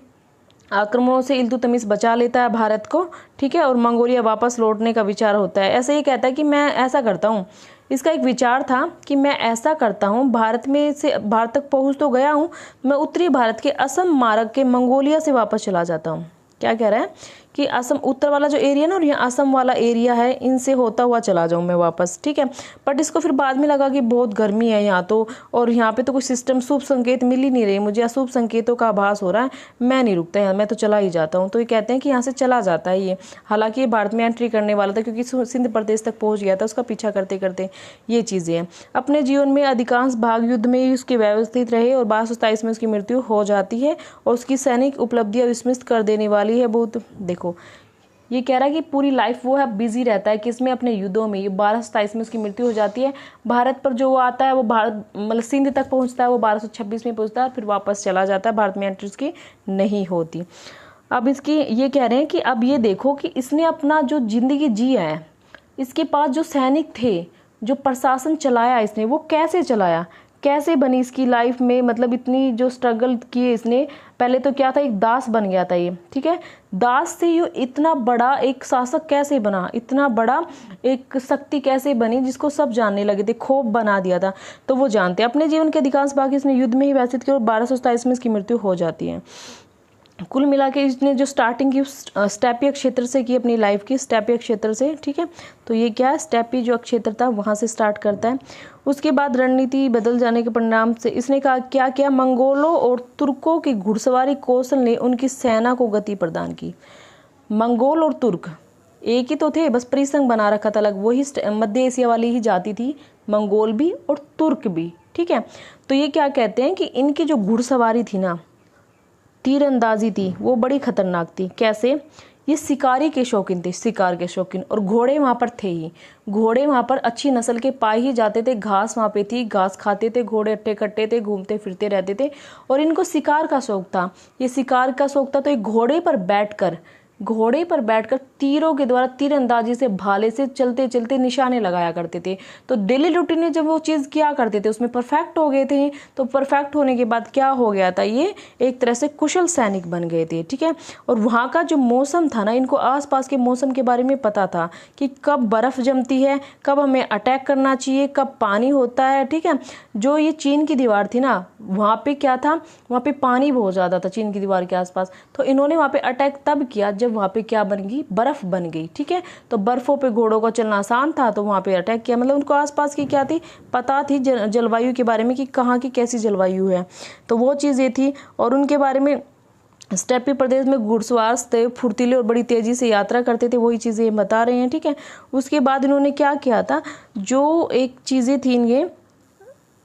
[SPEAKER 1] आक्रमणों से इल्तुतमिश बचा लेता है भारत को, ठीक है, और मंगोलिया वापस लौटने का विचार होता है। ऐसे ही कहता है कि मैं ऐसा करता हूँ, इसका एक विचार था कि मैं ऐसा करता हूँ, भारत में से भारत तक पहुँच तो गया हूँ, मैं उत्तरी भारत के असम मार्ग के मंगोलिया से वापस चला जाता हूँ। क्या कह रहा है कि असम उत्तर वाला जो एरिया ना और यहाँ असम वाला एरिया है, इनसे होता हुआ चला जाऊँ मैं वापस, ठीक है। बट इसको फिर बाद में लगा कि बहुत गर्मी है यहाँ तो, और यहाँ पे तो कुछ सिस्टम शुभ संकेत मिल ही नहीं रही, मुझे अशुभ संकेतों का आभास हो रहा है, मैं नहीं रुकता यहाँ, मैं तो चला ही जाता हूँ। तो ये कहते हैं कि यहाँ से चला जाता है ये, हालांकि ये भारत में एंट्री करने वाला था क्योंकि सिंध प्रदेश तक पहुँच गया था, उसका पीछा करते करते ये चीज़ें हैं। अपने जीवन में अधिकांश भाग युद्ध में ही उसके व्यवस्थित रहे और 1227 में उसकी मृत्यु हो जाती है और उसकी सैनिक उपलब्धियाँ विस्मृत कर देने वाली है बहुत। देखो ये कह रहा है कि पूरी लाइफ वो है बिजी रहता है किसमें, अपने युद्धों में। ये 1227 में उसकी मृत्यु हो जाती है। भारत पर जो वो आता है वो भारत मतलब सिंध तक पहुंचता है, वो 1226 में पहुंचता है, फिर वापस चला जाता है, भारत में एंट्री उसकी नहीं होती। अब इसकी ये कह रहे हैं कि अब ये देखो कि इसने अपना जो जिंदगी जी है, इसके पास जो सैनिक थे, जो प्रशासन चलाया इसने, वो कैसे चलाया, कैसे बनी इसकी लाइफ में, मतलब इतनी जो स्ट्रगल किए इसने। पहले तो क्या था, एक दास बन गया था ये, ठीक है, दास से ये इतना बड़ा एक शासक कैसे बना, इतना बड़ा एक शक्ति कैसे बनी जिसको सब जानने लगे थे, खौफ बना दिया था। तो वो जानते हैं। अपने जीवन के अधिकांश भाग इसने युद्ध में ही व्यतीत किया और 1227 में इसकी मृत्यु हो जाती है। कुल मिला के इसने जो स्टार्टिंग की स्टेपी क्षेत्र से की अपनी लाइफ की, स्टेपी क्षेत्र से, ठीक है। तो ये क्या है, स्टेपी जो क्षेत्र था वहाँ से स्टार्ट करता है। उसके बाद रणनीति बदल जाने के परिणाम से इसने कहा क्या किया, मंगोलों और तुर्कों की घुड़सवारी कौशल ने उनकी सेना को गति प्रदान की। मंगोल और तुर्क एक ही तो थे, बस परिसंघ बना रखा था अलग, वही मध्य एशिया वाली ही जाति थी, मंगोल भी और तुर्क भी, ठीक है। तो ये क्या कहते हैं कि इनकी जो घुड़सवारी थी ना, तीरंदाजी थी, वो बड़ी खतरनाक थी। कैसे, ये शिकारी के शौकीन थे, शिकार के शौकीन, और घोड़े वहाँ पर थे ही, घोड़े वहाँ पर अच्छी नस्ल के पाए ही जाते थे, घास वहाँ पे थी, घास खाते थे, घोड़े अट्टे कट्टे थे, घूमते फिरते रहते थे, और इनको शिकार का शौक था। ये शिकार का शौक था तो एक घोड़े पर बैठकर तीरों के द्वारा तीरंदाजी से भाले से चलते चलते निशाने लगाया करते थे। तो डेली रूटीन में जब वो चीज़ किया करते थे उसमें परफेक्ट हो गए थे। तो परफेक्ट होने के बाद क्या हो गया था, ये एक तरह से कुशल सैनिक बन गए थे, ठीक है। और वहाँ का जो मौसम था ना, इनको आसपास के मौसम के बारे में पता था कि कब बर्फ़ जमती है, कब हमें अटैक करना चाहिए, कब पानी होता है, ठीक है। जो ये चीन की दीवार थी ना, वहाँ पे क्या था, वहाँ पे पानी बहुत ज़्यादा था चीन की दीवार के आसपास। तो इन्होंने वहाँ पे अटैक तब किया जब वहाँ पे क्या बन गई, बर्फ़ बन गई, ठीक है। तो बर्फ़ों पे घोड़ों का चलना आसान था, तो वहाँ पे अटैक किया। मतलब उनको आसपास की क्या थी, पता थी जलवायु के बारे में कि कहाँ की कैसी जलवायु है, तो वो चीज़ ये थी। और उनके बारे में स्टेपी प्रदेश में घुड़सवार थे, फुर्तीले और बड़ी तेज़ी से यात्रा करते थे, वही चीज़ें बता रहे हैं, ठीक है। उसके बाद इन्होंने क्या किया था, जो एक चीज़ें थी ये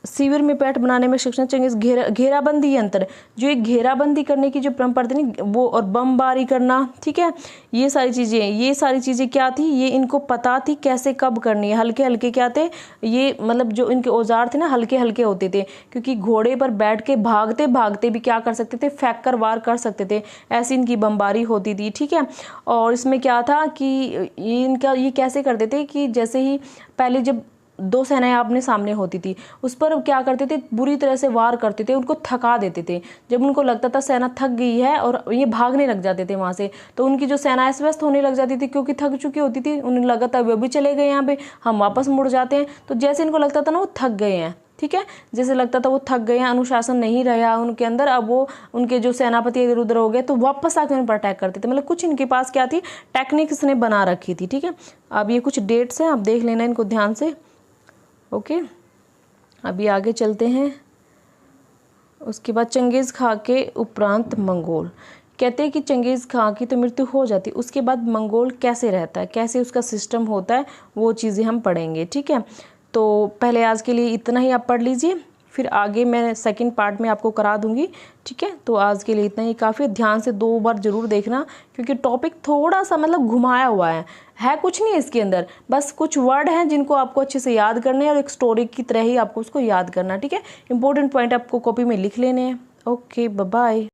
[SPEAKER 1] शिविर में पैठ बनाने में सक्षम चंगेज़ घेराबंदी यंत्र, जो एक घेराबंदी करने की जो परंपरा थी वो, और बमबारी करना, ठीक है। ये सारी चीज़ें क्या थी, ये इनको पता थी कैसे कब करनी है। हल्के हल्के क्या थे ये, मतलब जो इनके औजार थे ना हल्के हल्के होते थे, क्योंकि घोड़े पर बैठ के भागते भागते भी क्या कर सकते थे, फेंक कर वार कर सकते थे, ऐसी इनकी बमबारी होती थी, ठीक है। और इसमें क्या था कि ये कैसे करते थे कि जैसे ही पहले जब दो सेनाएं आपने सामने होती थी, उस पर क्या करते थे, बुरी तरह से वार करते थे, उनको थका देते थे। जब उनको लगता था सेना थक गई है और ये भागने लग जाते थे वहां से, तो उनकी जो सेना अस्त व्यस्त होने लग जाती थी क्योंकि थक चुकी होती थी। उन्हें लगा था वे भी चले गए यहाँ पे, हम वापस मुड़ जाते हैं। तो जैसे इनको लगता था ना वो थक गए हैं, ठीक है, जैसे लगता था वो थक गए हैं, अनुशासन नहीं रहा उनके अंदर, अब वो उनके जो सेनापति इधर उधर हो गए, तो वापस आके उन पर अटैक करते थे। मतलब कुछ इनके पास क्या थी, टेक्निक्स ने बना रखी थी, ठीक है। अब ये कुछ डेट्स हैं, आप देख लेना इनको ध्यान से। ओके, अभी आगे चलते हैं। उसके बाद चंगेज़ खां के उपरांत मंगोल, कहते हैं कि चंगेज़ खां की तो मृत्यु हो जाती, उसके बाद मंगोल कैसे रहता है, कैसे उसका सिस्टम होता है, वो चीज़ें हम पढ़ेंगे, ठीक है। तो पहले आज के लिए इतना ही आप पढ़ लीजिए, फिर आगे मैं सेकंड पार्ट में आपको करा दूंगी, ठीक है। तो आज के लिए इतना ही काफ़ी, ध्यान से 2 बार जरूर देखना, क्योंकि टॉपिक थोड़ा सा मतलब घुमाया हुआ है कुछ नहीं इसके अंदर, बस कुछ वर्ड हैं जिनको आपको अच्छे से याद करने हैं और एक स्टोरी की तरह ही आपको उसको याद करना, ठीक है। इंपॉर्टेंट पॉइंट आपको कॉपी में लिख लेने हैं। Okay, bye bye.